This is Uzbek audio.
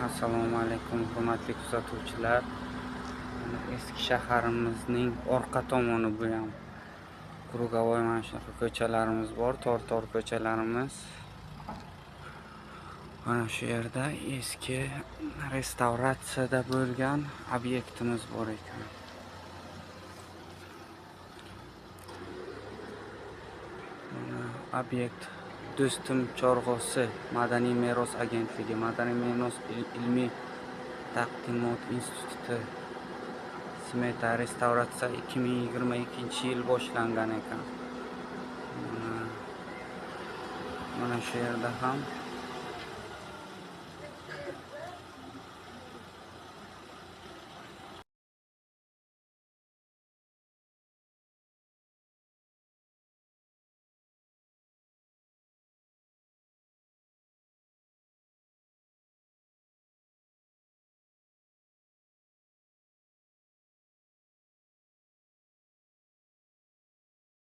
Assalomu alaykum hurmatli kuzatuvchilar. Mana eski shaharimizning orqa tomoni bu ham. Krugovoy mana shunaqa ko'chalarimiz bor, tor ko'chalarimiz. Mana shu yerda eski restavratsiyada bo'lgan obyektimiz bor ekan. Mana obyekt Do'stim Chorg'osi Madaniy meros agentligi, Madaniy meros ilmiy taqdimot instituti smeta restavratsiya 2022-yil boshlangan ekan. Mana shu yerda ham